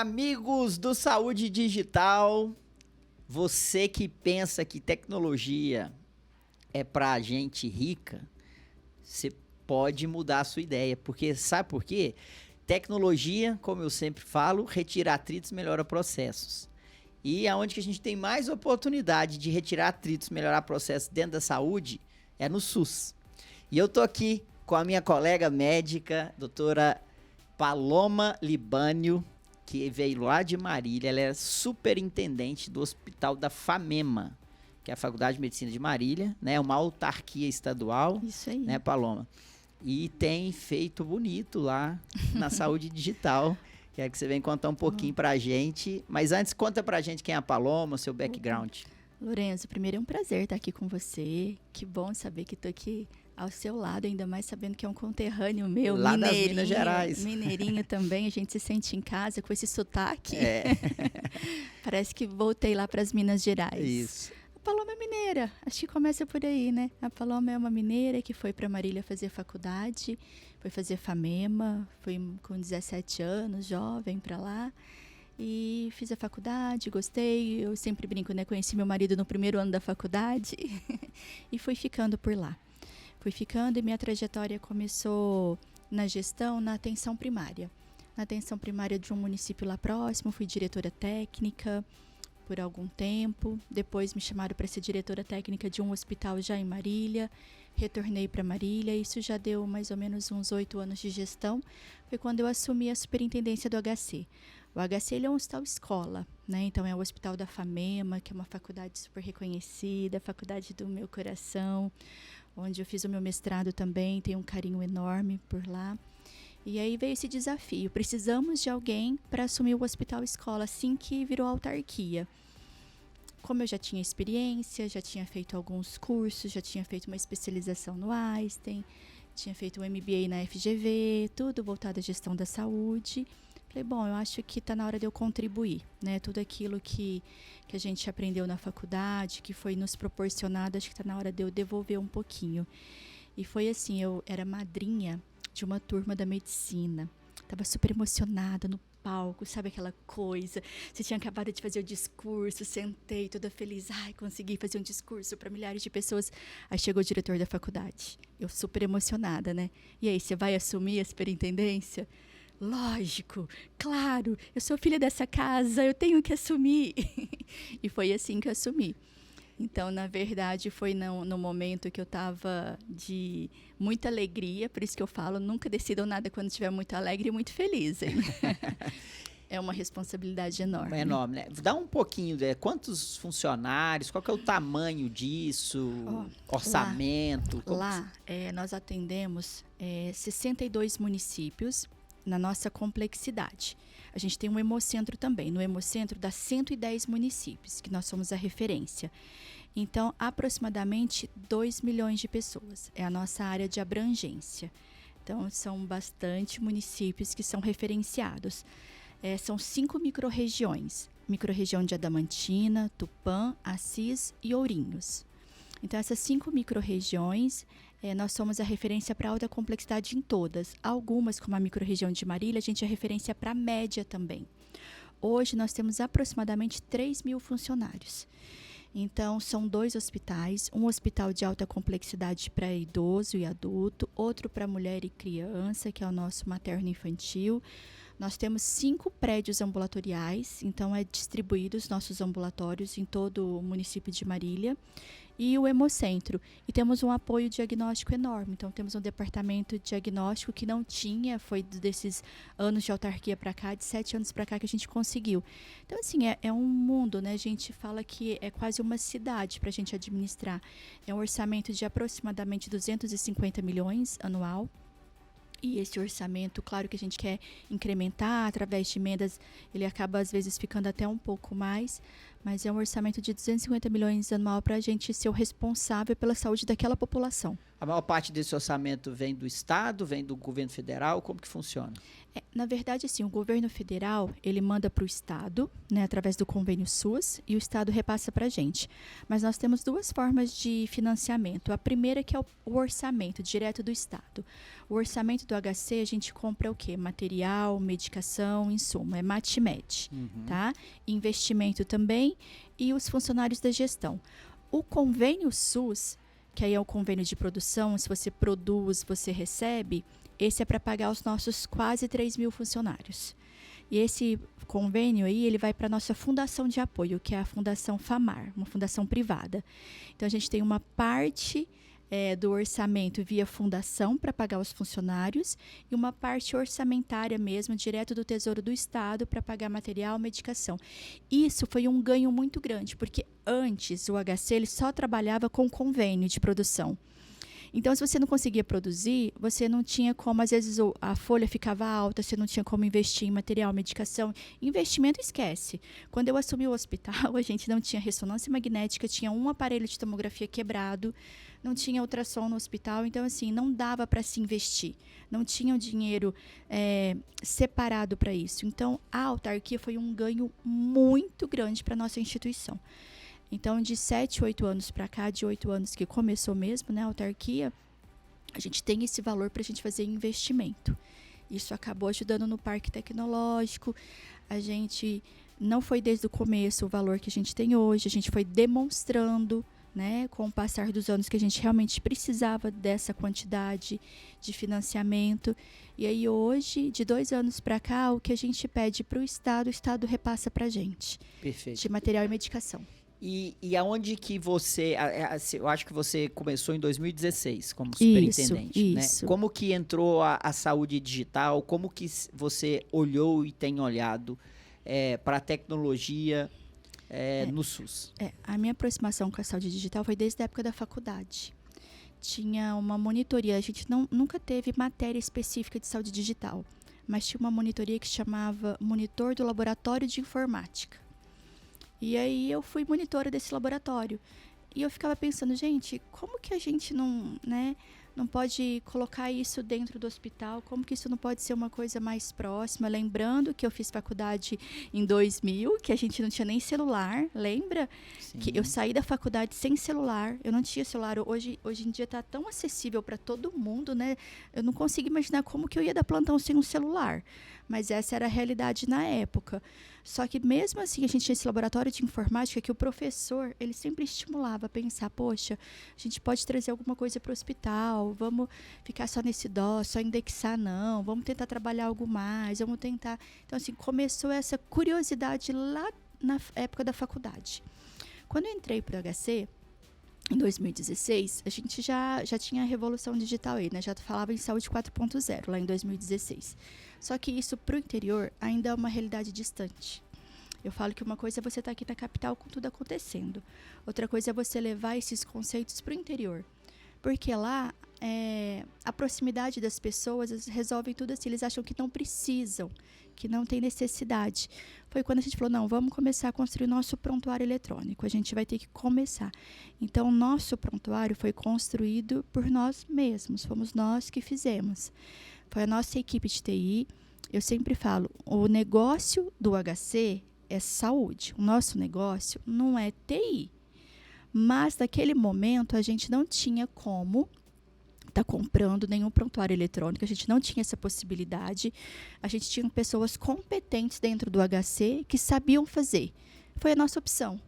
Amigos do Saúde Digital, você que pensa que tecnologia é pra gente rica, você pode mudar a sua ideia, porque sabe por quê? Tecnologia, como eu sempre falo, retira atritos, melhora processos. E aonde que a gente tem mais oportunidade de retirar atritos, melhorar processos dentro da saúde, é no SUS. E eu tô aqui com a minha colega médica, doutora Paloma Libânio, que veio lá de Marília. Ela é superintendente do Hospital da FAMEMA, que é a Faculdade de Medicina de Marília, né? Uma autarquia estadual. Isso aí. Né, Paloma? E tem feito bonito lá na saúde digital. Quero que você venha contar um pouquinho pra gente. Mas antes, conta pra gente quem é a Paloma, o seu background. Lorenzo, primeiro é um prazer estar aqui com você. Que bom saber que estou aqui ao seu lado, ainda mais sabendo que é um conterrâneo meu, lá das Minas Gerais. Mineirinho também, a gente se sente em casa com esse sotaque. É. Parece que voltei lá para as Minas Gerais. Isso. A Paloma é mineira, acho que começa por aí, né? A Paloma é uma mineira que foi para Marília fazer faculdade, foi fazer FAMEMA, foi com 17 anos, jovem para lá. E fiz a faculdade, gostei, eu sempre brinco, né? Conheci meu marido no primeiro ano da faculdade e fui ficando por lá. Fui ficando e minha trajetória começou na gestão, na atenção primária. Na atenção primária de um município lá próximo, fui diretora técnica por algum tempo. Depois me chamaram para ser diretora técnica de um hospital já em Marília. Retornei para Marília, isso já deu mais ou menos uns 8 anos de gestão. Foi quando eu assumi a superintendência do HC. O HC ele é um hospital escola, né? Então é o Hospital da FAMEMA, que é uma faculdade super reconhecida, a faculdade do meu coração, onde eu fiz o meu mestrado também, tenho um carinho enorme por lá. E aí veio esse desafio, precisamos de alguém para assumir o hospital escola assim que virou autarquia. Como eu já tinha experiência, já tinha feito alguns cursos, já tinha feito uma especialização no Einstein, tinha feito um MBA na FGV, tudo voltado à gestão da saúde. Falei, bom, eu acho que está na hora de eu contribuir, né? Tudo aquilo que a gente aprendeu na faculdade, que foi nos proporcionado, acho que está na hora de eu devolver um pouquinho. E foi assim, eu era madrinha de uma turma da medicina, estava super emocionada no palco, sabe aquela coisa? Você tinha acabado de fazer o discurso, sentei toda feliz, ai, consegui fazer um discurso para milhares de pessoas. Aí chegou o diretor da faculdade, eu super emocionada, né? E aí, você vai assumir a superintendência? Lógico, claro, eu sou filha dessa casa, eu tenho que assumir. E foi assim que eu assumi. Então, na verdade, foi no momento que eu estava de muita alegria, por isso que eu falo, nunca decidam nada quando estiver muito alegre e muito feliz. Hein? É uma responsabilidade enorme. É enorme, né? Dá um pouquinho, quantos funcionários, qual que é o tamanho disso, orçamento? Lá nós atendemos 62 municípios na nossa complexidade. A gente tem um hemocentro também. No hemocentro dá 110 municípios, que nós somos a referência. Então, aproximadamente 2 milhões de pessoas. É a nossa área de abrangência. Então, são bastante municípios que são referenciados. São 5 microrregiões. Microrregião de Adamantina, Tupã, Assis e Ourinhos. Então, essas 5 microrregiões, nós somos a referência para alta complexidade em todas. Algumas, como a microrregião de Marília, a gente é referência para a média também. Hoje, nós temos aproximadamente 3 mil funcionários. Então, são 2 hospitais, um hospital de alta complexidade para idoso e adulto, outro para mulher e criança, que é o nosso materno-infantil. Nós temos 5 prédios ambulatoriais, então distribuídos nossos ambulatórios em todo o município de Marília. E o hemocentro. E temos um apoio diagnóstico enorme. Então, temos um departamento de diagnóstico que não tinha, foi desses anos de autarquia para cá, de 7 anos para cá que a gente conseguiu. Então, assim, é um mundo, né? A gente fala que é quase uma cidade para a gente administrar. É um orçamento de aproximadamente 250 milhões anual. E esse orçamento, claro que a gente quer incrementar através de emendas, ele acaba às vezes ficando até um pouco mais, mas é um orçamento de 250 milhões anual para a gente ser o responsável pela saúde daquela população. A maior parte desse orçamento vem do Estado, vem do governo federal? Como que funciona? Na verdade, assim, o governo federal, ele manda para o Estado, né, através do convênio SUS, e o Estado repassa para a gente. Mas nós temos duas formas de financiamento. A primeira que é o orçamento, direto do Estado. O orçamento do HC, a gente compra o quê? Material, medicação, insumo. É MATMED, tá? Investimento também e os funcionários da gestão. O convênio SUS, que aí é o convênio de produção, se você produz, você recebe, esse é para pagar os nossos quase 3 mil funcionários. E esse convênio aí, ele vai para a nossa fundação de apoio, que é a Fundação FAMAR, uma fundação privada. Então, a gente tem uma parte do orçamento via fundação para pagar os funcionários e uma parte orçamentária mesmo, direto do Tesouro do Estado, para pagar material, medicação. Isso foi um ganho muito grande, porque antes o HC ele só trabalhava com convênio de produção. Então, se você não conseguia produzir, você não tinha como, às vezes a folha ficava alta, você não tinha como investir em material, medicação. Investimento, esquece. Quando eu assumi o hospital, a gente não tinha ressonância magnética, tinha um aparelho de tomografia quebrado, não tinha ultrassom no hospital, então, assim, não dava para se investir. Não tinha o dinheiro separado para isso. Então, a autarquia foi um ganho muito grande para a nossa instituição. Então, de 7, 8 anos para cá, de 8 anos que começou mesmo, né, a autarquia, a gente tem esse valor para a gente fazer investimento. Isso acabou ajudando no parque tecnológico. A gente não foi desde o começo o valor que a gente tem hoje, a gente foi demonstrando, né, com o passar dos anos que a gente realmente precisava dessa quantidade de financiamento. E aí hoje, de 2 anos para cá, o que a gente pede para o Estado repassa para a gente. Perfeito. De material e medicação. E aonde que você... Eu acho que você começou em 2016 como superintendente, isso. né? Como que entrou a saúde digital? Como que você olhou e tem olhado para a tecnologia no SUS? A minha aproximação com a saúde digital foi desde a época da faculdade. Tinha uma monitoria, a gente nunca teve matéria específica de saúde digital, mas tinha uma monitoria que chamava Monitor do Laboratório de Informática. E aí eu fui monitora desse laboratório. E eu ficava pensando, gente, como que a gente não pode colocar isso dentro do hospital? Como que isso não pode ser uma coisa mais próxima? Lembrando que eu fiz faculdade em 2000, que a gente não tinha nem celular, lembra? Sim. Que eu saí da faculdade sem celular, eu não tinha celular. Hoje em dia está tão acessível para todo mundo, né? Eu não consigo imaginar como que eu ia dar plantão sem um celular. Mas essa era a realidade na época. Só que mesmo assim, a gente tinha esse laboratório de informática que o professor, ele sempre estimulava a pensar, poxa, a gente pode trazer alguma coisa para o hospital, vamos ficar só nesse dó, só indexar não, vamos tentar trabalhar algo mais, vamos tentar... Então, assim, começou essa curiosidade lá na época da faculdade. Quando eu entrei para o HC, em 2016, a gente já tinha a revolução digital aí, né? Já falava em saúde 4.0 lá em 2016. Só que isso para o interior ainda é uma realidade distante. Eu falo que uma coisa é você estar aqui na capital com tudo acontecendo. Outra coisa é você levar esses conceitos para o interior. Porque lá, a proximidade das pessoas resolve tudo assim. Eles acham que não precisam, que não tem necessidade. Foi quando a gente falou, não, vamos começar a construir o nosso prontuário eletrônico. A gente vai ter que começar. Então, o nosso prontuário foi construído por nós mesmos. Fomos nós que fizemos. Foi a nossa equipe de TI. Eu sempre falo, o negócio do HC é saúde. O nosso negócio não é TI. Mas, naquele momento, a gente não tinha como estar comprando nenhum prontuário eletrônico. A gente não tinha essa possibilidade. A gente tinha pessoas competentes dentro do HC que sabiam fazer. Foi a nossa opção.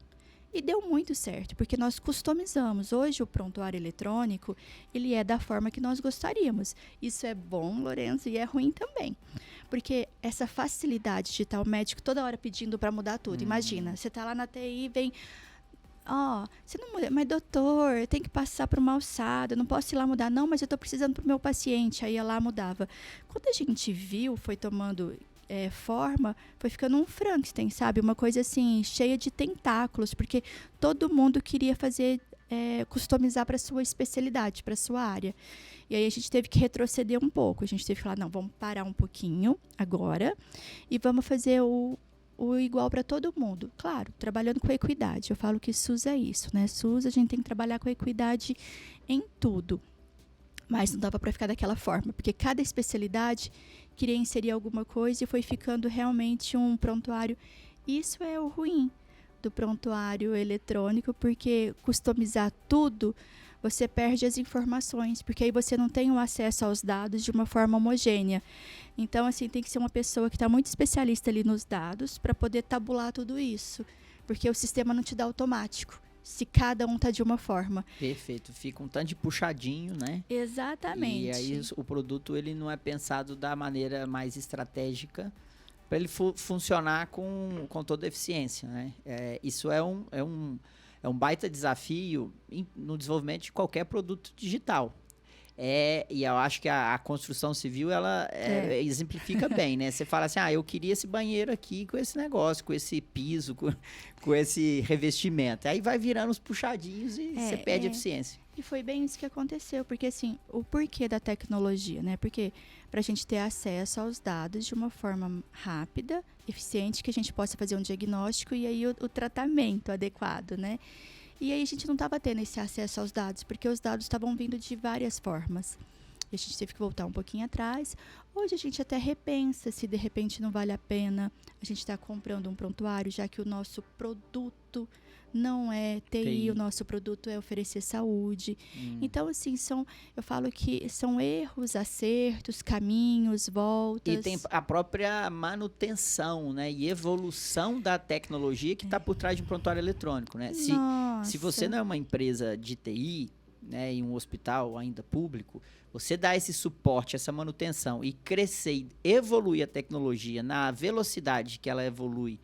E deu muito certo, porque nós customizamos. Hoje, o prontuário eletrônico, ele é da forma que nós gostaríamos. Isso é bom, Lourenço, e é ruim também. Porque essa facilidade de estar o médico toda hora pedindo para mudar tudo. Imagina, você está lá na TI, vem... você não muda, mas doutor, tem que passar para uma alçada, não posso ir lá mudar. Não, mas eu estou precisando para o meu paciente. Aí ia lá, mudava. Quando a gente viu, foi tomando forma, foi ficando um Frankenstein, sabe? Uma coisa assim, cheia de tentáculos, porque todo mundo queria fazer, customizar para a sua especialidade, para a sua área. E aí a gente teve que retroceder um pouco. A gente teve que falar, não, vamos parar um pouquinho agora e vamos fazer o igual para todo mundo. Claro, trabalhando com equidade. Eu falo que SUS é isso, né? SUS, a gente tem que trabalhar com equidade em tudo. Mas não dava para ficar daquela forma, porque cada especialidade queria inserir alguma coisa e foi ficando realmente um prontuário. Isso é o ruim do prontuário eletrônico, porque customizar tudo, você perde as informações, porque aí você não tem o acesso aos dados de uma forma homogênea. Então, assim, tem que ser uma pessoa que está muito especialista ali nos dados para poder tabular tudo isso, porque o sistema não te dá automático, se cada um está de uma forma. Perfeito, fica um tanto de puxadinho, né? Exatamente. E aí o produto ele não é pensado da maneira mais estratégica para ele funcionar com toda a eficiência, né? Isso é um baita desafio no desenvolvimento de qualquer produto digital. E eu acho que a construção civil, ela exemplifica bem, né? Você fala assim, eu queria esse banheiro aqui com esse negócio, com esse piso, com esse revestimento. Aí vai virando os puxadinhos e você perde a eficiência. E foi bem isso que aconteceu, porque assim, o porquê da tecnologia, né? Porque para a gente ter acesso aos dados de uma forma rápida, eficiente, que a gente possa fazer um diagnóstico e aí o tratamento adequado, né? E aí a gente não estava tendo esse acesso aos dados, porque os dados estavam vindo de várias formas. E a gente teve que voltar um pouquinho atrás. Hoje a gente até repensa se de repente não vale a pena a gente estar comprando um prontuário, já que o nosso produto não é TI, o nosso produto é oferecer saúde. Então, assim, eu falo que são erros, acertos, caminhos, voltas. E tem a própria manutenção, né? E evolução da tecnologia que está por trás de um prontuário eletrônico, né? Se você não é uma empresa de TI, né, em um hospital ainda público, você dá esse suporte, essa manutenção e crescer e evoluir a tecnologia na velocidade que ela evolui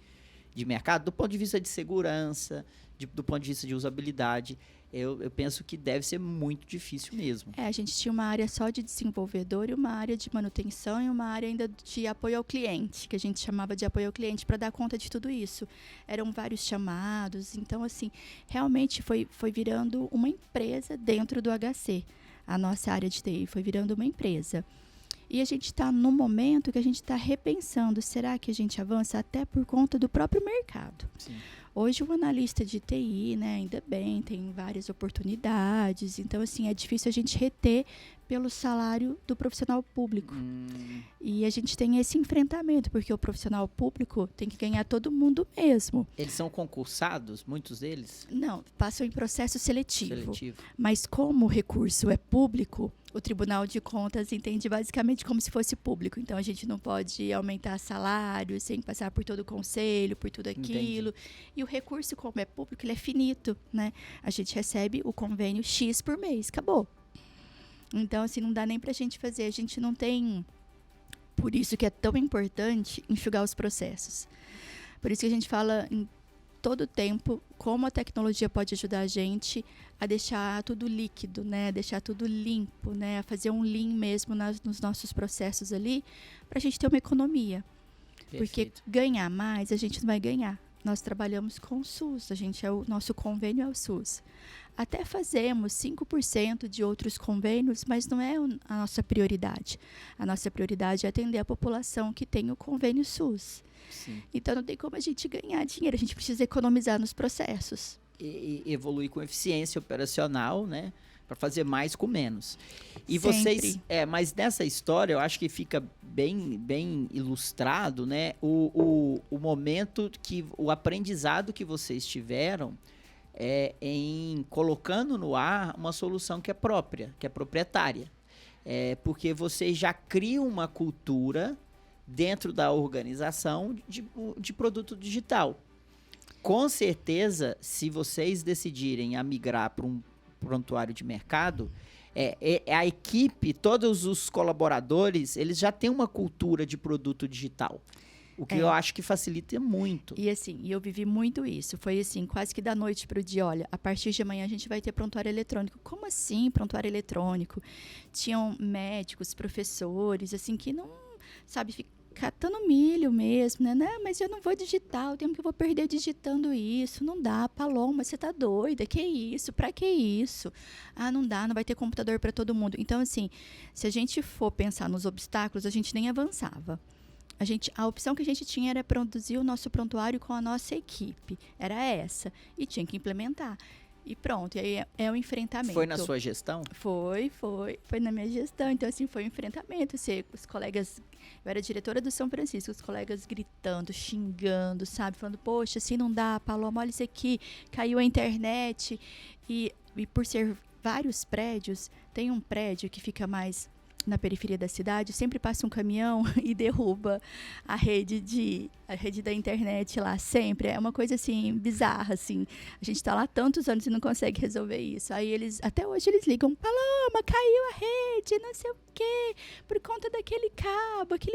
de mercado, do ponto de vista de segurança, do ponto de vista de usabilidade, eu penso que deve ser muito difícil mesmo. A gente tinha uma área só de desenvolvedor e uma área de manutenção e uma área ainda de apoio ao cliente, que a gente chamava de apoio ao cliente, para dar conta de tudo isso. Eram vários chamados, então, assim, realmente foi virando uma empresa dentro do HC. A nossa área de TI foi virando uma empresa. E a gente está num momento que a gente está repensando, será que a gente avança até por conta do próprio mercado? Sim. Hoje o analista de TI, né, ainda bem, tem várias oportunidades, então assim, é difícil a gente reter pelo salário do profissional público. E a gente tem esse enfrentamento, porque o profissional público tem que ganhar todo mundo mesmo. Eles são concursados, muitos deles? Não, passam em processo seletivo. Mas como o recurso é público, o Tribunal de Contas entende basicamente como se fosse público. Então, a gente não pode aumentar salário sem passar por todo o conselho, por tudo aquilo. Entendi. E o recurso, como é público, ele é finito, né? A gente recebe o convênio X por mês, acabou. Então, assim, não dá nem pra gente fazer. A gente não tem... Por isso que é tão importante enxugar os processos. Por isso que a gente fala em todo tempo como a tecnologia pode ajudar a gente a deixar tudo líquido, né? Deixar tudo limpo, né? A fazer um lean mesmo nos nossos processos ali, para a gente ter uma economia. Perfeito. Porque ganhar mais a gente não vai ganhar. Nós trabalhamos com o SUS, o nosso convênio é o SUS. Até fazemos 5% de outros convênios, mas não é a nossa prioridade. A nossa prioridade é atender a população que tem o convênio SUS. Sim. Então, não tem como a gente ganhar dinheiro, a gente precisa economizar nos processos. E evoluir com eficiência operacional, né? Para fazer mais com menos. E Sempre. Vocês, mas nessa história eu acho que fica bem ilustrado, né? O momento que o aprendizado que vocês tiveram em colocando no ar uma solução que é própria, que é proprietária. Porque vocês já criam uma cultura dentro da organização de produto digital. Com certeza, se vocês decidirem a migrar para um prontuário de mercado, a equipe, todos os colaboradores, eles já têm uma cultura de produto digital. O que eu acho que facilita muito. E assim, eu vivi muito isso. Foi assim, quase que da noite para o dia. Olha, a partir de amanhã a gente vai ter prontuário eletrônico. Como assim prontuário eletrônico? Tinham médicos, professores, assim, que não, sabe, catando milho mesmo, né? Não, mas eu não vou digitar, o tempo que eu vou perder digitando isso. Não dá, Paloma, você tá doida? Que isso? Pra que isso? Ah, não dá, não vai ter computador para todo mundo. Então, assim, se a gente for pensar nos obstáculos, a gente nem avançava. A opção que a gente tinha era produzir o nosso prontuário com a nossa equipe. Era essa. E tinha que implementar. E pronto, e aí é um enfrentamento. Foi na sua gestão? Foi na minha gestão. Então, assim, foi um enfrentamento. Os colegas, eu era diretora do São Francisco, os colegas gritando, xingando, sabe? Falando, poxa, assim não dá, Paloma, olha isso aqui, caiu a internet. E por ser vários prédios, tem um prédio que fica mais na periferia da cidade, sempre passa um caminhão e derruba a rede da internet lá, sempre. É uma coisa, assim, bizarra, assim. A gente tá lá há tantos anos e não consegue resolver isso. Aí até hoje eles ligam, Paloma, caiu a rede, não sei o quê, por conta aquele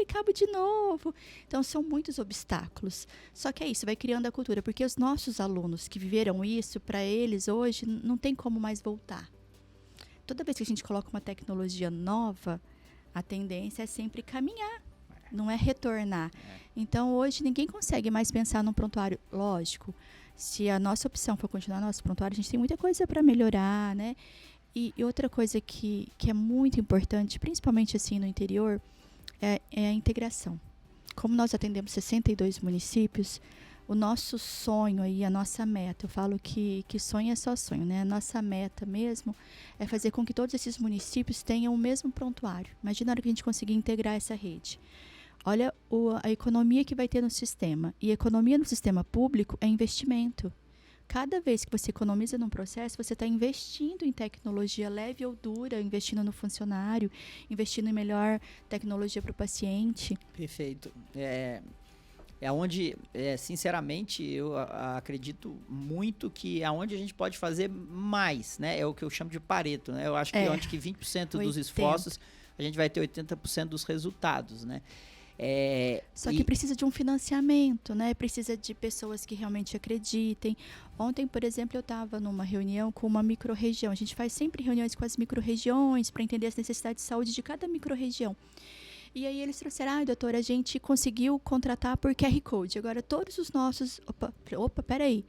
cabo de novo. Então, são muitos obstáculos. Só que é isso, vai criando a cultura, porque os nossos alunos que viveram isso, para eles hoje, não tem como mais voltar. Toda vez que a gente coloca uma tecnologia nova, a tendência é sempre caminhar, não é retornar. Então, hoje, ninguém consegue mais pensar num prontuário. Lógico, se a nossa opção for continuar nosso prontuário, a gente tem muita coisa para melhorar, né? E outra coisa que é muito importante, principalmente assim no interior, é a integração. Como nós atendemos 62 municípios, o nosso sonho aí, a nossa meta, eu falo que sonho é só sonho, né? A nossa meta mesmo é fazer com que todos esses municípios tenham o mesmo prontuário. Imagina a hora que a gente conseguir integrar essa rede. Olha a economia que vai ter no sistema. E economia no sistema público é investimento. Cada vez que você economiza num processo, você está investindo em tecnologia leve ou dura, investindo no funcionário, investindo em melhor tecnologia para o paciente. Perfeito. Onde, sinceramente, eu acredito muito que é onde a gente pode fazer mais, né? É o que eu chamo de Pareto, né? Eu acho que onde que 20% dos esforços, a gente vai ter 80% dos resultados, né? Só que precisa de um financiamento, né? Precisa de pessoas que realmente acreditem. Ontem, por exemplo, eu estava numa reunião com uma microrregião. A gente faz sempre reuniões com as microrregiões para entender as necessidades de saúde de cada microrregião. E aí eles trouxeram, doutora, a gente conseguiu contratar por QR Code. Agora todos os nossos... Opa, peraí.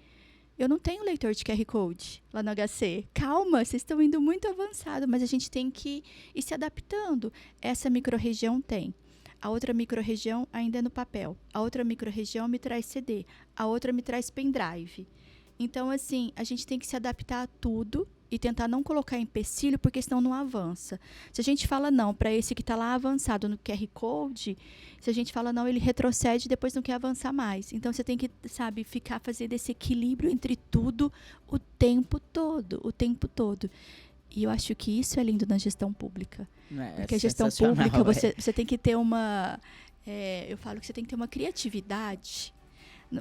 Eu não tenho leitor de QR Code lá no HC. Calma, vocês estão indo muito avançado, mas a gente tem que ir se adaptando. Essa microrregião tem. A outra microrregião ainda é no papel. A outra microrregião me traz CD. A outra me traz pendrive. Então, assim, a gente tem que se adaptar a tudo e tentar não colocar empecilho, porque senão não avança. Se a gente fala não para esse que está lá avançado no QR Code, se a gente fala não, ele retrocede e depois não quer avançar mais. Então, você tem que, sabe, fazendo esse equilíbrio entre tudo o tempo todo. E eu acho que isso é lindo na gestão pública. Porque a gestão pública, você tem que ter eu falo que você tem que ter uma criatividade.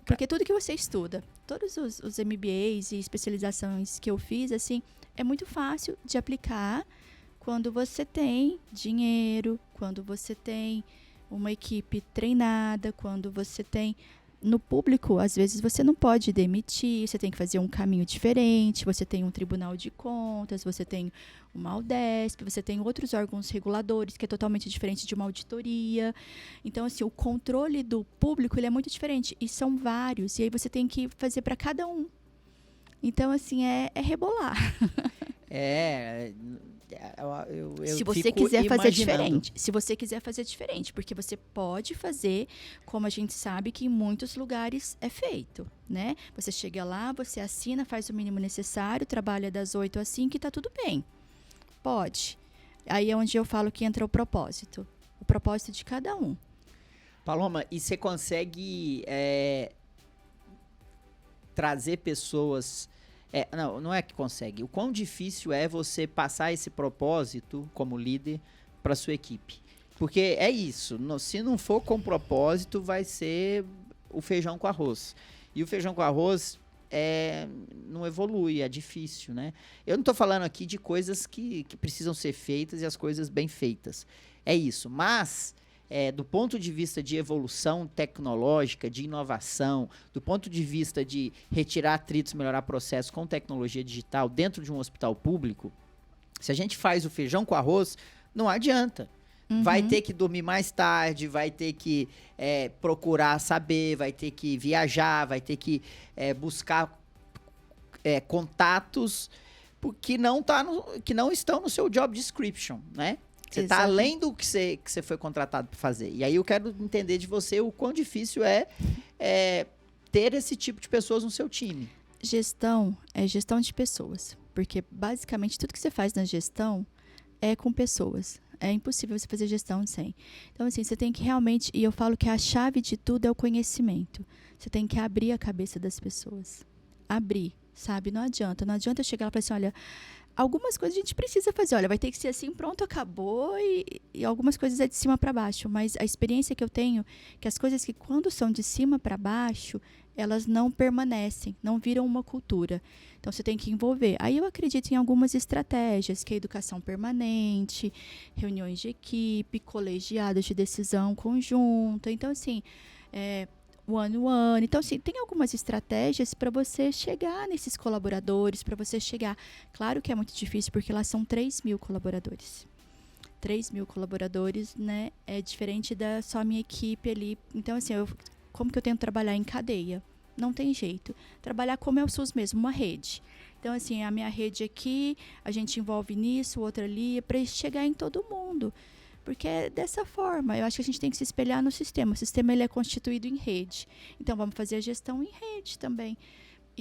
Porque tudo que você estuda, todos os MBAs e especializações que eu fiz, assim, é muito fácil de aplicar quando você tem dinheiro, quando você tem uma equipe treinada, quando você tem... No público, às vezes, você não pode demitir, você tem que fazer um caminho diferente, você tem um tribunal de contas, você tem uma Aldesp, você tem outros órgãos reguladores, que é totalmente diferente de uma auditoria. Então, assim, o controle do público, ele é muito diferente, e são vários, e aí você tem que fazer para cada um. Então, assim, é rebolar. Se você quiser fazer diferente. Se você quiser fazer diferente, porque você pode fazer como a gente sabe que em muitos lugares é feito, né? Você chega lá, você assina, faz o mínimo necessário, trabalha das 8 às 5 e tá tudo bem. Pode. Aí é onde eu falo que entra o propósito de cada um. Paloma, e você consegue trazer pessoas... não é que consegue. O quão difícil é você passar esse propósito como líder para sua equipe? Porque é isso. Se não for com propósito, vai ser o feijão com arroz. E o feijão com arroz não evolui, é difícil, né? Eu não estou falando aqui de coisas que precisam ser feitas e as coisas bem feitas. É isso. Mas... do ponto de vista de evolução tecnológica, de inovação, do ponto de vista de retirar atritos, melhorar processos com tecnologia digital dentro de um hospital público, se a gente faz o feijão com arroz, não adianta. Uhum. Vai ter que dormir mais tarde, vai ter que procurar saber, vai ter que viajar, vai ter que buscar contatos que não estão no seu job description, né? Você está além do que você foi contratado para fazer. E aí eu quero entender de você o quão difícil é ter esse tipo de pessoas no seu time. Gestão é gestão de pessoas, porque basicamente tudo que você faz na gestão é com pessoas. É impossível você fazer gestão sem. Então, assim, você tem que realmente... E eu falo que a chave de tudo é o conhecimento. Você tem que abrir a cabeça das pessoas. Abrir, sabe? Não adianta. Não adianta eu chegar lá e falar assim, olha, algumas coisas a gente precisa fazer. Olha, vai ter que ser assim, pronto, acabou. E algumas coisas é de cima para baixo. Mas a experiência que eu tenho, que as coisas que quando são de cima para baixo, elas não permanecem, não viram uma cultura. Então, você tem que envolver. Aí eu acredito em algumas estratégias, que é educação permanente, reuniões de equipe, colegiados de decisão conjunta. Então, assim, one-on-one. Então, assim, tem algumas estratégias para você chegar nesses colaboradores, para você chegar. Claro que é muito difícil, porque lá são 3.000 colaboradores. 3.000 colaboradores, né? É diferente da só minha equipe ali. Então, assim, como que eu tento trabalhar em cadeia? Não tem jeito. Trabalhar como é o SUS mesmo, uma rede. Então, assim, a minha rede aqui, a gente envolve nisso, outra ali, para chegar em todo mundo. Porque é dessa forma. Eu acho que a gente tem que se espelhar no sistema. O sistema ele é constituído em rede. Então, vamos fazer a gestão em rede também.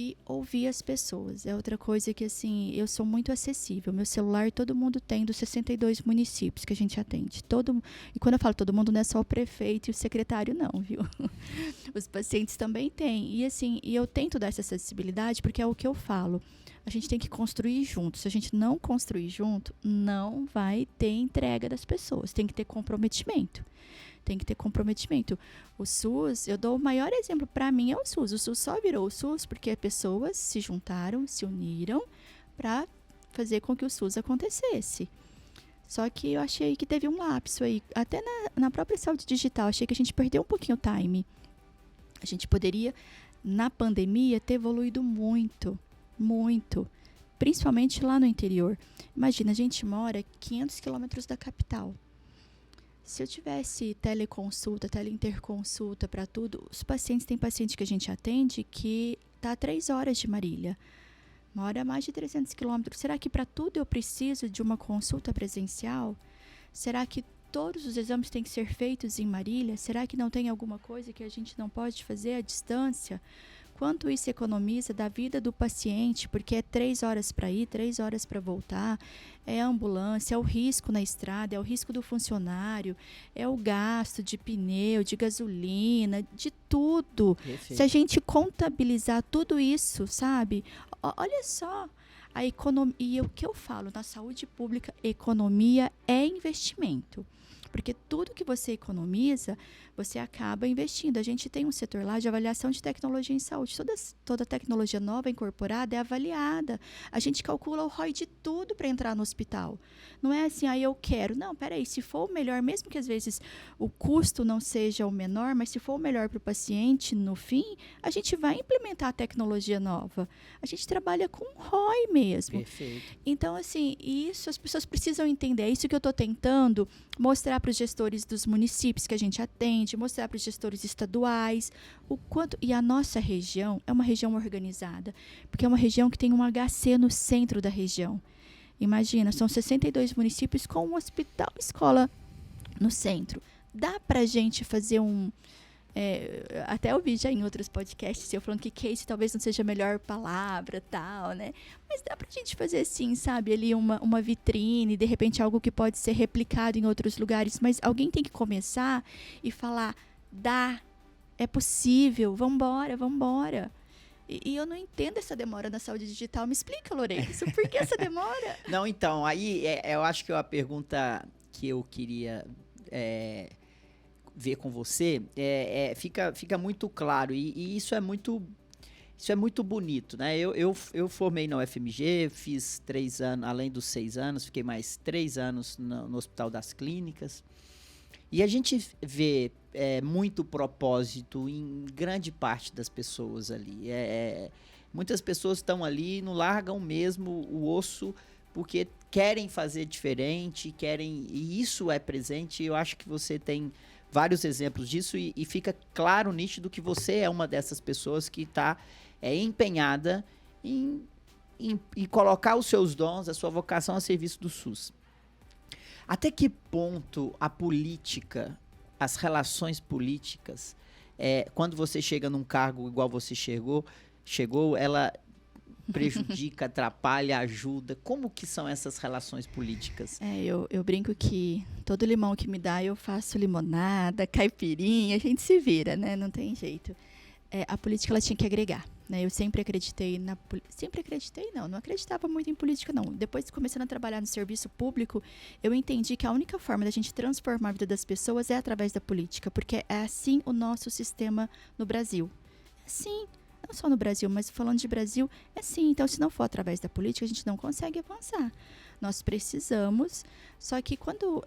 E ouvir as pessoas. É outra coisa que, assim, eu sou muito acessível. Meu celular todo mundo tem dos 62 municípios que a gente atende. E quando eu falo todo mundo, não é só o prefeito e o secretário, não, viu? Os pacientes também têm. E, assim, eu tento dar essa acessibilidade porque é o que eu falo. A gente tem que construir junto. Se a gente não construir junto, não vai ter entrega das pessoas. Tem que ter comprometimento. Tem que ter comprometimento. O SUS, eu dou o maior exemplo para mim é o SUS. O SUS só virou o SUS porque pessoas se juntaram, se uniram para fazer com que o SUS acontecesse. Só que eu achei que teve um lapso aí. Até na própria saúde digital, achei que a gente perdeu um pouquinho o time. A gente poderia, na pandemia, ter evoluído muito, muito. Principalmente lá no interior. Imagina, a gente mora 500 quilômetros da capital. Se eu tivesse teleconsulta, teleinterconsulta para tudo, os pacientes, tem paciente que a gente atende que está a 3 horas de Marília. Mora a mais de 300 quilômetros. Será que para tudo eu preciso de uma consulta presencial? Será que todos os exames têm que ser feitos em Marília? Será que não tem alguma coisa que a gente não pode fazer à distância? Quanto isso economiza da vida do paciente, porque é 3 horas para ir, 3 horas para voltar, é a ambulância, é o risco na estrada, é o risco do funcionário, é o gasto de pneu, de gasolina, de tudo. Perfeito. Se a gente contabilizar tudo isso, sabe? Olha só, a economia, e o que eu falo na saúde pública, economia é investimento. Porque tudo que você economiza, você acaba investindo. A gente tem um setor lá de avaliação de tecnologia em saúde. Toda tecnologia nova incorporada é avaliada. A gente calcula o ROI de tudo para entrar no hospital. Não é assim, eu quero. Não, peraí, se for o melhor, mesmo que às vezes o custo não seja o menor, mas se for o melhor para o paciente no fim, a gente vai implementar a tecnologia nova. A gente trabalha com ROI mesmo. Perfeito. Então, assim, isso as pessoas precisam entender. É isso que eu estou tentando mostrar para os gestores dos municípios que a gente atende, mostrar para os gestores estaduais o quanto... E a nossa região é uma região organizada, porque é uma região que tem um HC no centro da região. Imagina, são 62 municípios com um hospital, escola no centro. Dá para a gente fazer até eu vi já em outros podcasts eu falando que case talvez não seja a melhor palavra, tal, né? Mas dá pra gente fazer assim, sabe? Ali uma vitrine, de repente algo que pode ser replicado em outros lugares. Mas alguém tem que começar e falar, é possível, vambora, vambora. E eu não entendo essa demora na saúde digital. Me explica, Lourenço, por que essa demora? Não, então, aí eu acho que a pergunta que eu queria ver com você fica muito claro e isso é muito bonito, né? Eu formei na UFMG, fiz 3 anos, além dos 6 anos, fiquei mais 3 anos no Hospital das Clínicas. E a gente vê muito propósito em grande parte das pessoas ali. Muitas pessoas estão ali, não largam mesmo o osso, porque querem fazer diferente, e isso é presente. Eu acho que você tem vários exemplos disso e fica claro, nítido, que você é uma dessas pessoas que está empenhada em colocar os seus dons, a sua vocação a serviço do SUS. Até que ponto a política, as relações políticas, quando você chega num cargo igual você chegou, ela prejudica, atrapalha, ajuda? Como que são essas relações políticas? Eu brinco que todo limão que me dá, eu faço limonada, caipirinha, a gente se vira, né? Não tem jeito. A política, ela tinha que agregar, né? Eu sempre acreditei Sempre acreditei, não acreditava muito em política, não. Depois, começando a trabalhar no serviço público, eu entendi que a única forma da gente transformar a vida das pessoas é através da política, porque é assim o nosso sistema no Brasil. É assim, não só no Brasil, mas falando de Brasil, é assim. Então, se não for através da política, a gente não consegue avançar. Nós precisamos, só que quando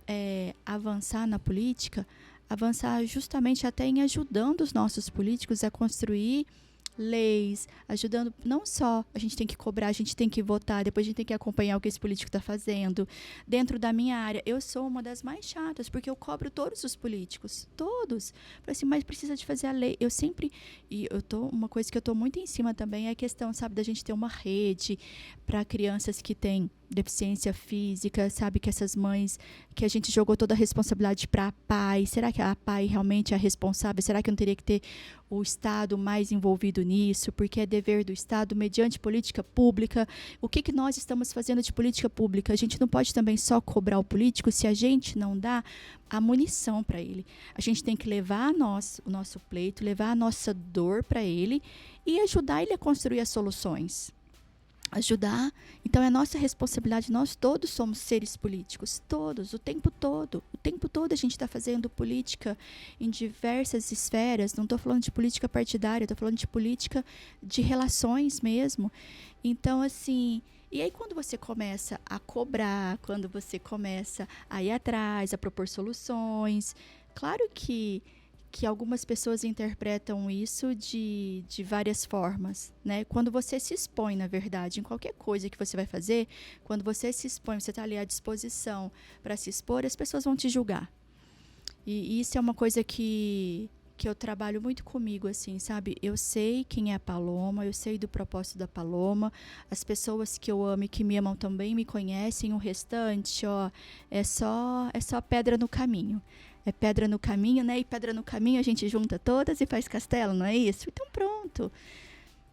avançar na política, avançar justamente até em ajudando os nossos políticos a construir leis, ajudando, não só a gente tem que cobrar, a gente tem que votar, depois a gente tem que acompanhar o que esse político está fazendo. Dentro da minha área, eu sou uma das mais chatas, porque eu cobro todos os políticos, todos. Falei assim, mas precisa de fazer a lei. Uma coisa que eu estou muito em cima também é a questão, sabe, da gente ter uma rede para crianças que têm deficiência física, sabe, que essas mães, que a gente jogou toda a responsabilidade para a PAI, será que a PAI realmente é a responsável? Será que não teria que ter o Estado mais envolvido nisso? Porque é dever do Estado, mediante política pública. O que nós estamos fazendo de política pública? A gente não pode também só cobrar o político se a gente não dá a munição para ele. A gente tem que levar o nosso pleito, levar a nossa dor para ele e ajudar ele a construir as soluções. Ajudar. Então, é nossa responsabilidade, nós todos somos seres políticos, todos, o tempo todo. O tempo todo a gente está fazendo política em diversas esferas, não estou falando de política partidária, estou falando de política de relações mesmo. Então, assim, e aí quando você começa a cobrar, quando você começa a ir atrás, a propor soluções, claro que algumas pessoas interpretam isso de várias formas, né? Quando você se expõe, na verdade, em qualquer coisa que você vai fazer, quando você se expõe, você está ali à disposição para se expor, as pessoas vão te julgar. E isso é uma coisa que eu trabalho muito comigo, assim, sabe? Eu sei quem é a Paloma, eu sei do propósito da Paloma, as pessoas que eu amo e que me amam também me conhecem, o restante, ó, é só pedra no caminho. É pedra no caminho, né? E pedra no caminho a gente junta todas e faz castelo, não é isso? Então pronto.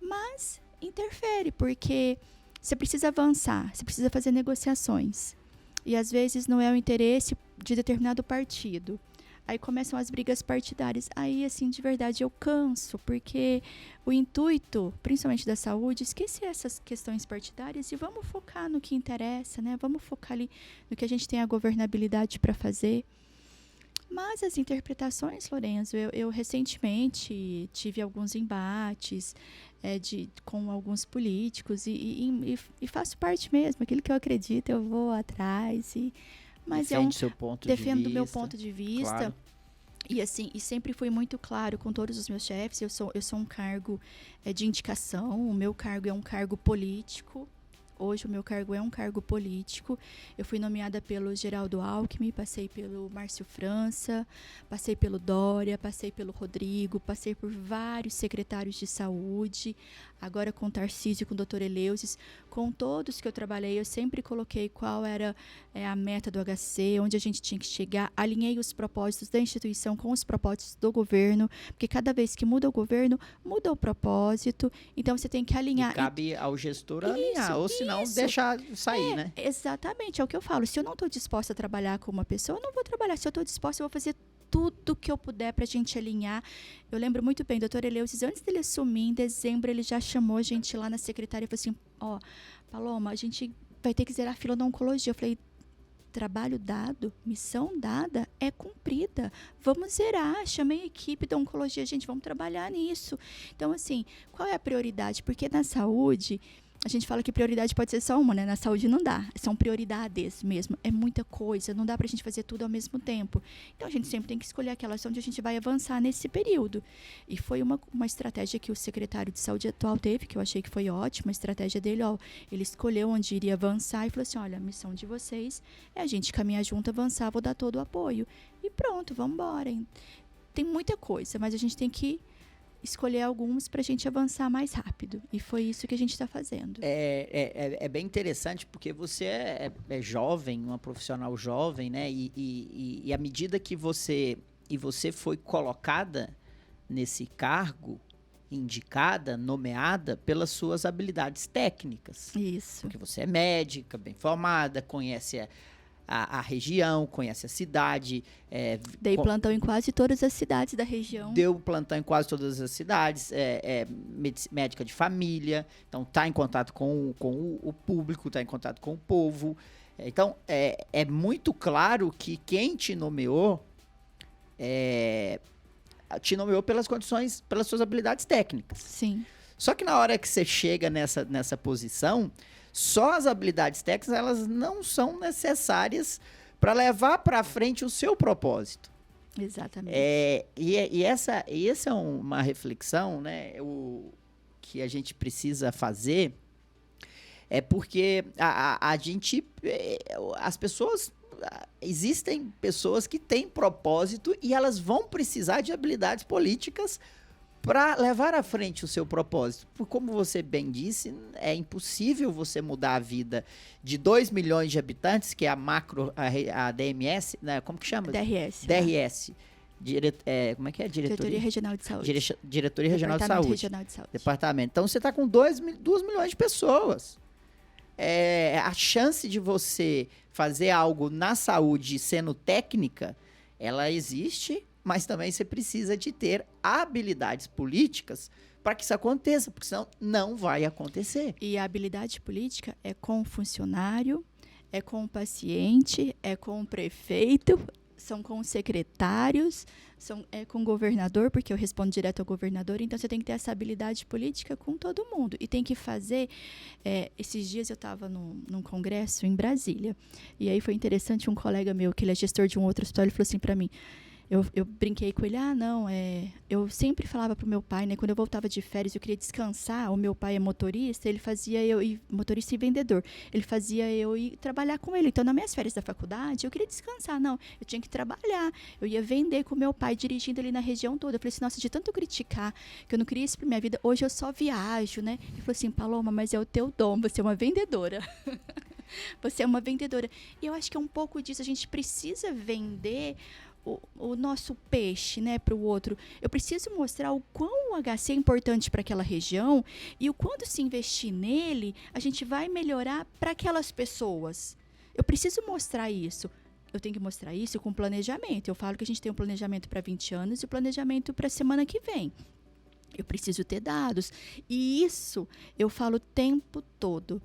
Mas interfere, porque você precisa avançar, você precisa fazer negociações. E às vezes não é o interesse de determinado partido. Aí começam as brigas partidárias. Aí, assim, de verdade, eu canso, porque o intuito, principalmente da saúde, esquecer essas questões partidárias e vamos focar no que interessa, né? Vamos focar ali no que a gente tem a governabilidade para fazer. Mas as interpretações, Lorenzo, eu recentemente tive alguns embates com alguns políticos e faço parte mesmo. Aquilo que eu acredito, eu vou atrás. Mas defende seu ponto de defendo vista. Meu ponto de vista. Claro. E assim, e sempre fui muito claro com todos os meus chefes. Eu sou um cargo de indicação, o meu cargo é um cargo político. Hoje o meu cargo é um cargo político. Eu fui nomeada pelo Geraldo Alckmin, passei pelo Márcio França, passei pelo Dória, passei pelo Rodrigo, passei por vários secretários de saúde, agora com o Tarcísio, com o Dr. Eleusis. Com todos que eu trabalhei, eu sempre coloquei qual era a meta do HC, onde a gente tinha que chegar, alinhei os propósitos da instituição com os propósitos do governo, porque cada vez que muda o governo, muda o propósito, então você tem que alinhar. E cabe ao gestor alinhar, ou senão deixar sair, né? Exatamente, é o que eu falo. Se eu não estou disposta a trabalhar com uma pessoa, eu não vou trabalhar. Se eu estou disposta, eu vou fazer tudo que eu puder para a gente alinhar. Eu lembro muito bem, doutor Eleusis, antes dele assumir, em dezembro, ele já chamou a gente lá na secretária e falou assim, ó, Paloma, a gente vai ter que zerar a fila da oncologia. Eu falei, trabalho dado, missão dada, é cumprida. Vamos zerar, chamei a equipe da oncologia, gente, vamos trabalhar nisso. Então, assim, qual é a prioridade? Porque na saúde, a gente fala que prioridade pode ser só uma, né? Na saúde não dá. São prioridades mesmo. É muita coisa. Não dá pra gente fazer tudo ao mesmo tempo. Então, a gente sempre tem que escolher aquelas onde a gente vai avançar nesse período. E foi uma estratégia que o secretário de saúde atual teve, que eu achei que foi ótima. A estratégia dele, ó, ele escolheu onde iria avançar e falou assim, olha, a missão de vocês é a gente caminhar junto, avançar, vou dar todo o apoio. E pronto, vamos embora. Tem muita coisa, mas a gente tem que escolher alguns para a gente avançar mais rápido. E foi isso que a gente está fazendo. É bem interessante, porque você é jovem, uma profissional jovem, né? E à medida que você foi colocada nesse cargo, indicada, nomeada pelas suas habilidades técnicas. Isso. Porque você é médica, bem formada, conhece a região, conhece a cidade. Dei plantão em quase todas as cidades da região. Deu plantão em quase todas as cidades, médica de família, então está em contato com o público, está em contato com o povo. Então, é muito claro que quem te nomeou pelas condições, pelas suas habilidades técnicas. Sim. Só que na hora que você chega nessa posição, só as habilidades técnicas elas não são necessárias para levar para frente o seu propósito. Exatamente. Essa é uma reflexão, né, que a gente precisa fazer, porque as pessoas, existem pessoas que têm propósito e elas vão precisar de habilidades políticas para levar à frente o seu propósito. Porque, como você bem disse, é impossível você mudar a vida de 2 milhões de habitantes, que é a DMS, né? Como que chama? DRS. DRS. Como é que é? Diretoria Regional de Saúde. Diretoria Regional de Saúde. Regional de Saúde. Departamento. Então, você está com 2 milhões de pessoas. A chance de você fazer algo na saúde sendo técnica, ela existe, mas também você precisa de ter habilidades políticas para que isso aconteça, porque senão não vai acontecer. E a habilidade política é com o funcionário, é com o paciente, é com o prefeito, são com os secretários, é com o governador, porque eu respondo direto ao governador, então você tem que ter essa habilidade política com todo mundo. E tem que fazer... esses dias eu estava num congresso em Brasília, e aí foi interessante, um colega meu, que ele é gestor de um outro hospital, ele falou assim para mim, eu brinquei com ele, eu sempre falava pro meu pai, né, quando eu voltava de férias, eu queria descansar, o meu pai é motorista, ele fazia motorista e vendedor, ele fazia eu ir trabalhar com ele, então nas minhas férias da faculdade, eu queria descansar, eu tinha que trabalhar, eu ia vender com o meu pai, dirigindo ali na região toda, eu falei assim, nossa, de tanto criticar, que eu não queria isso pra minha vida, hoje eu só viajo, né, ele falou assim, Paloma, mas é o teu dom, você é uma vendedora. Você é uma vendedora, e eu acho que é um pouco disso, a gente precisa vender o nosso peixe, né, para o outro. Eu preciso mostrar o quão o HC é importante para aquela região e o quanto se investir nele, a gente vai melhorar para aquelas pessoas. Eu preciso mostrar isso. Eu tenho que mostrar isso com planejamento. Eu falo que a gente tem um planejamento para 20 anos e um planejamento para a semana que vem. Eu preciso ter dados. E isso eu falo o tempo todo.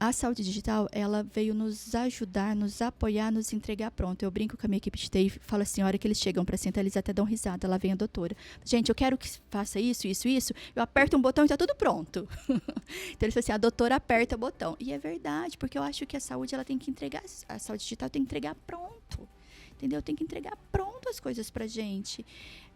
A saúde digital, ela veio nos ajudar, nos apoiar, nos entregar pronto. Eu brinco com a minha equipe de TI e falo assim, a hora que eles chegam para sentar, eles até dão risada. Lá vem a doutora. Gente, eu quero que faça isso, isso, isso. Eu aperto um botão e está tudo pronto. Então, eles falam assim, a doutora aperta o botão. E é verdade, porque eu acho que a saúde, ela tem que entregar, a saúde digital tem que entregar pronto. Entendeu? Tem que entregar pronto as coisas pra gente.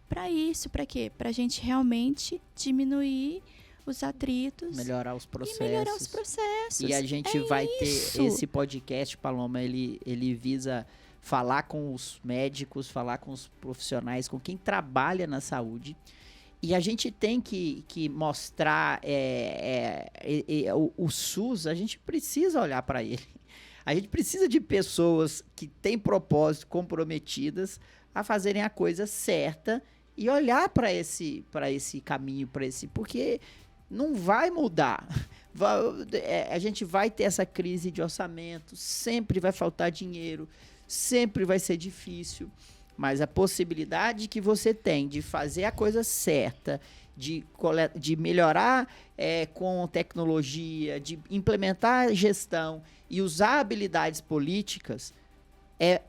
Para isso, para quê? Pra gente realmente diminuir os atritos. Melhorar os processos. E melhorar os processos. E a gente vai ter esse podcast, Paloma, ele visa falar com os médicos, falar com os profissionais, com quem trabalha na saúde. E a gente tem que mostrar o SUS, a gente precisa olhar para ele. A gente precisa de pessoas que têm propósito, comprometidas a fazerem a coisa certa e olhar para esse caminho, porque não vai mudar. A gente vai ter essa crise de orçamento, sempre vai faltar dinheiro, sempre vai ser difícil, mas a possibilidade que você tem de fazer a coisa certa, de melhorar com tecnologia, de implementar gestão e usar habilidades políticas,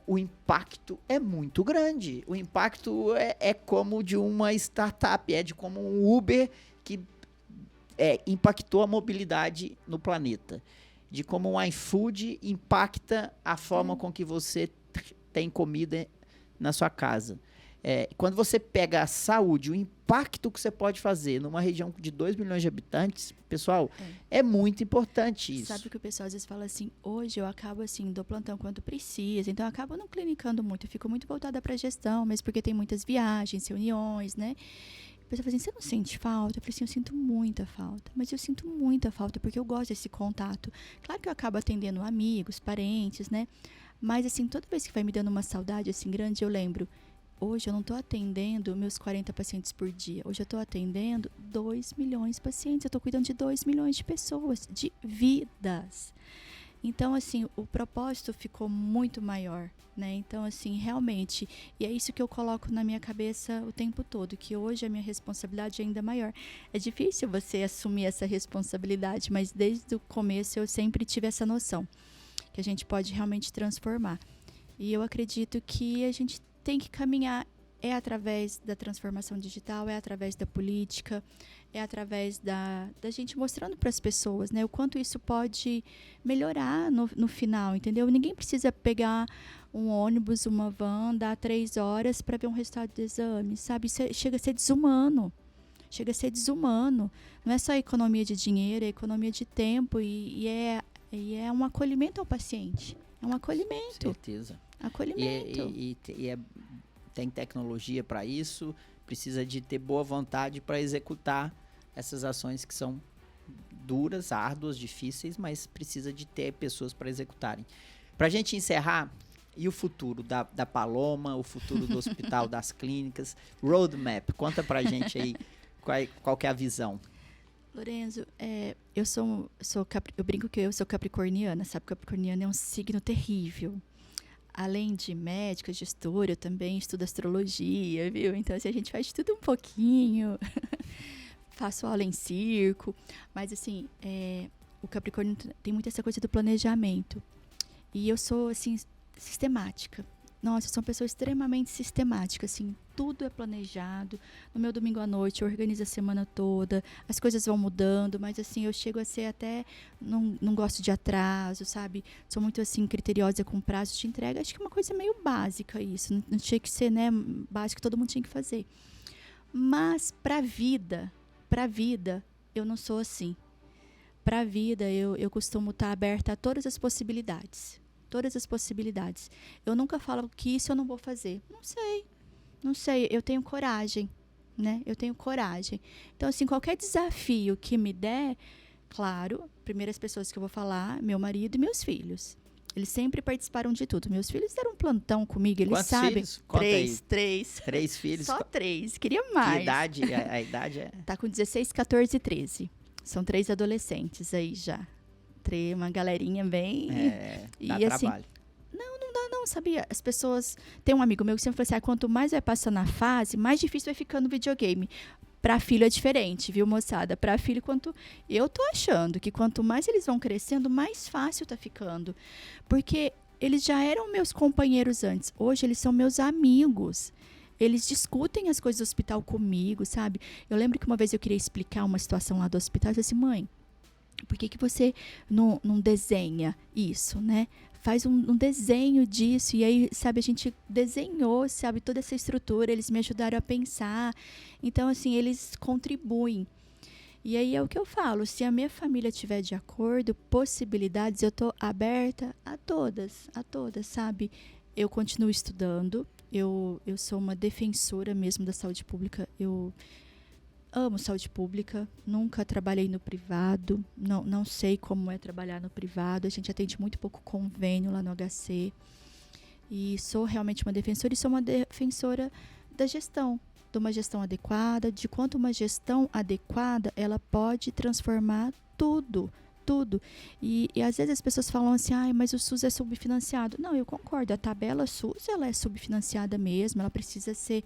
o impacto é muito grande. O impacto é como de uma startup, de como um Uber que impactou a mobilidade no planeta, de como um iFood impacta a forma com que você tem comida na sua casa. Quando você pega a saúde, o impacto que você pode fazer numa região de 2 milhões de habitantes, pessoal, é muito importante isso. Sabe que o pessoal às vezes fala assim, hoje eu acabo assim, dou plantão quando precisa, então eu acabo não clinicando muito, eu fico muito voltada para a gestão, mas porque tem muitas viagens, reuniões, né? A pessoa fala assim, você não sente falta? Eu falei assim, eu sinto muita falta, mas eu sinto muita falta porque eu gosto desse contato. Claro que eu acabo atendendo amigos, parentes, né? Mas assim, toda vez que vai me dando uma saudade assim grande, eu lembro, Hoje eu não estou atendendo meus 40 pacientes por dia. Hoje eu estou atendendo 2 milhões de pacientes. Eu estou cuidando de 2 milhões de pessoas, de vidas. Então, assim, o propósito ficou muito maior, né? Então, assim, realmente, e é isso que eu coloco na minha cabeça o tempo todo, que hoje a minha responsabilidade é ainda maior. É difícil você assumir essa responsabilidade, mas desde o começo eu sempre tive essa noção, que a gente pode realmente transformar. E eu acredito que a gente tem que caminhar através da transformação digital, através da política, através da gente mostrando para as pessoas, né, o quanto isso pode melhorar no final, entendeu? Ninguém precisa pegar um ônibus, uma van, dar 3 horas para ver um resultado do exame, sabe? Isso chega a ser desumano. Chega a ser desumano. Não é só economia de dinheiro, é economia de tempo e é um acolhimento ao paciente. É um acolhimento. Certeza. Acolhimento. Tem tecnologia para isso, precisa de ter boa vontade para executar essas ações que são duras, árduas, difíceis, mas precisa de ter pessoas para executarem. Para a gente encerrar, e o futuro da Paloma, o futuro do Hospital das Clínicas, roadmap, conta para a gente aí qual que é a visão. Lorenzo, eu brinco que eu sou capricorniana, sabe? Capricorniana é um signo terrível. Além de médica, gestora, eu também estudo astrologia, viu? Então, assim, a gente faz tudo um pouquinho. Faço aula em circo. Mas, assim, o Capricórnio tem muito essa coisa do planejamento. E eu sou, assim, sistemática. Nossa, eu sou uma pessoa extremamente sistemática, assim, tudo é planejado. No meu domingo à noite, eu organizo a semana toda, as coisas vão mudando, mas assim, eu chego a ser até, não gosto de atraso, sabe? Sou muito, assim, criteriosa com prazo de entrega. Acho que é uma coisa meio básica isso, não tinha que ser, né, básico, todo mundo tinha que fazer. Mas pra vida, eu não sou assim. Pra vida, eu costumo estar aberta a todas as possibilidades. Todas as possibilidades. Eu nunca falo que isso eu não vou fazer. Não sei. Eu tenho coragem, né? Eu tenho coragem. Então, assim, qualquer desafio que me der, claro, primeiras pessoas que eu vou falar, meu marido e meus filhos. Eles sempre participaram de tudo. Meus filhos deram um plantão comigo, eles Quantos sabem. Filhos? Conta aí. 3. 3 filhos? Só 3. Queria mais. Que idade? A idade é? Tá com 16, 14 e 13. São 3 adolescentes aí já. Uma galerinha bem... dá e assim, trabalho. Não, sabia? As pessoas... Tem um amigo meu que sempre falou assim, quanto mais vai passando a fase, mais difícil vai ficando o videogame. Pra filho é diferente, viu, moçada? Pra filho, eu tô achando que quanto mais eles vão crescendo, mais fácil tá ficando. Porque eles já eram meus companheiros antes. Hoje eles são meus amigos. Eles discutem as coisas do hospital comigo, sabe? Eu lembro que uma vez eu queria explicar uma situação lá do hospital. Eu disse assim, mãe, por que você não desenha isso, né? Faz um desenho disso. E aí, sabe, a gente desenhou, sabe, toda essa estrutura. Eles me ajudaram a pensar. Então, assim, eles contribuem. E aí é o que eu falo. Se a minha família estiver de acordo, possibilidades, eu tô aberta a todas, sabe? Eu continuo estudando. Eu sou uma defensora mesmo da saúde pública. Eu amo saúde pública, nunca trabalhei no privado, não sei como é trabalhar no privado, a gente atende muito pouco convênio lá no HC, e sou realmente uma defensora, e sou uma defensora da gestão, de uma gestão adequada, de quanto uma gestão adequada, ela pode transformar tudo. E às vezes as pessoas falam assim, mas o SUS é subfinanciado. Não, eu concordo, a tabela SUS, ela é subfinanciada mesmo, ela precisa ser...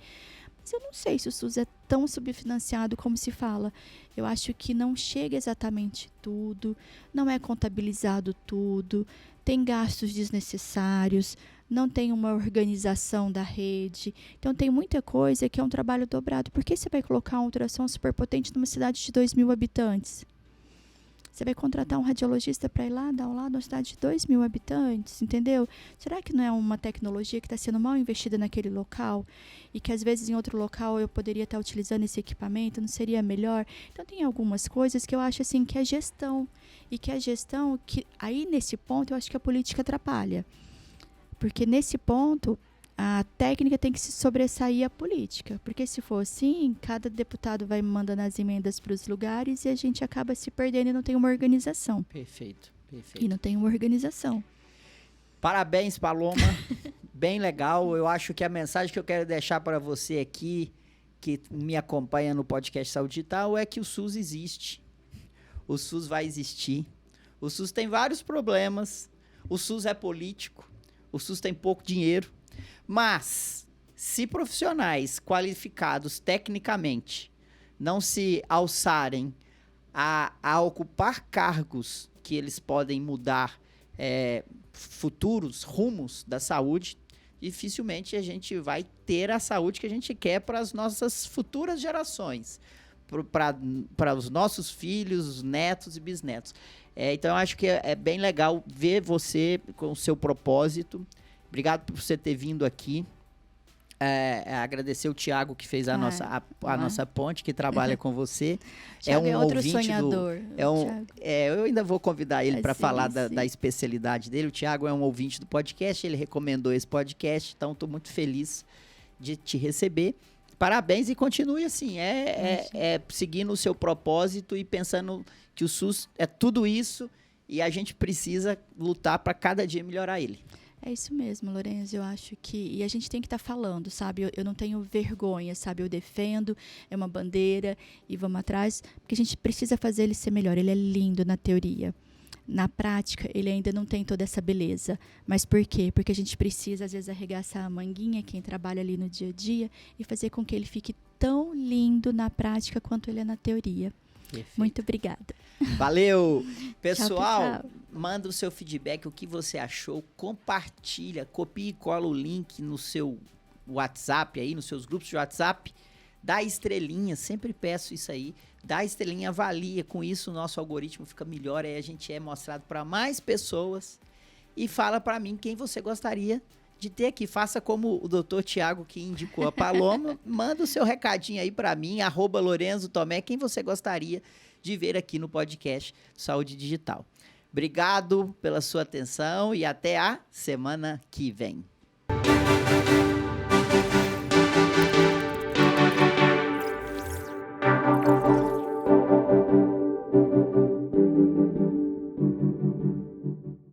Mas eu não sei se o SUS é tão subfinanciado como se fala. Eu acho que não chega exatamente tudo, não é contabilizado tudo, tem gastos desnecessários, não tem uma organização da rede. Então, tem muita coisa que é um trabalho dobrado. Por que você vai colocar um ultrassom superpotente numa cidade de 2.000 habitantes? Você vai contratar um radiologista para ir lá, dar um lado numa cidade de 2.000 habitantes, entendeu? Será que não é uma tecnologia que está sendo mal investida naquele local? E que às vezes em outro local eu poderia estar utilizando esse equipamento, não seria melhor? Então tem algumas coisas que eu acho assim que é gestão. E que a gestão, que aí nesse ponto eu acho que a política atrapalha. Porque nesse ponto a técnica tem que se sobressair à política. Porque se for assim, cada deputado vai mandando as emendas para os lugares e a gente acaba se perdendo e não tem uma organização. Perfeito. E não tem uma organização. Parabéns, Paloma. bem legal. Eu acho que a mensagem que eu quero deixar para você aqui, que me acompanha no podcast Saúde Digital, é que o SUS existe. O SUS vai existir. O SUS tem vários problemas. O SUS é político. O SUS tem pouco dinheiro. Mas, se profissionais qualificados tecnicamente não se alçarem a ocupar cargos que eles podem mudar futuros rumos da saúde, dificilmente a gente vai ter a saúde que a gente quer para as nossas futuras gerações, para os nossos filhos, netos e bisnetos. Então, eu acho que é bem legal ver você com o seu propósito. Obrigado por você ter vindo aqui. Agradecer o Thiago que fez a nossa ponte, que trabalha com você. Thiago é um outro ouvinte sonhador. eu ainda vou convidar ele para falar da especialidade dele. O Thiago é um ouvinte do podcast, ele recomendou esse podcast, então estou muito feliz de te receber. Parabéns e continue assim, seguindo o seu propósito e pensando que o SUS é tudo isso e a gente precisa lutar para cada dia melhorar ele. É isso mesmo, Lorenzo, eu acho que... E a gente tem que estar falando, sabe? Eu não tenho vergonha, sabe? Eu defendo, é uma bandeira e vamos atrás, porque a gente precisa fazer ele ser melhor. Ele é lindo na teoria. Na prática, ele ainda não tem toda essa beleza. Mas por quê? Porque a gente precisa, às vezes, arregaçar a manguinha, quem trabalha ali no dia a dia, e fazer com que ele fique tão lindo na prática quanto ele é na teoria. Perfeito. Muito obrigada. Valeu! Pessoal, Tchau, manda o seu feedback, o que você achou, compartilha, copia e cola o link no seu WhatsApp aí, nos seus grupos de WhatsApp, dá estrelinha, sempre peço isso aí, dá estrelinha, avalia, com isso o nosso algoritmo fica melhor, aí a gente é mostrado para mais pessoas e fala para mim quem você gostaria de ter aqui. Faça como o Dr. Thiago que indicou a Paloma, manda o seu recadinho aí para mim, @Lorenzo Tomé, quem você gostaria de ver aqui no podcast Saúde Digital. Obrigado pela sua atenção e até a semana que vem.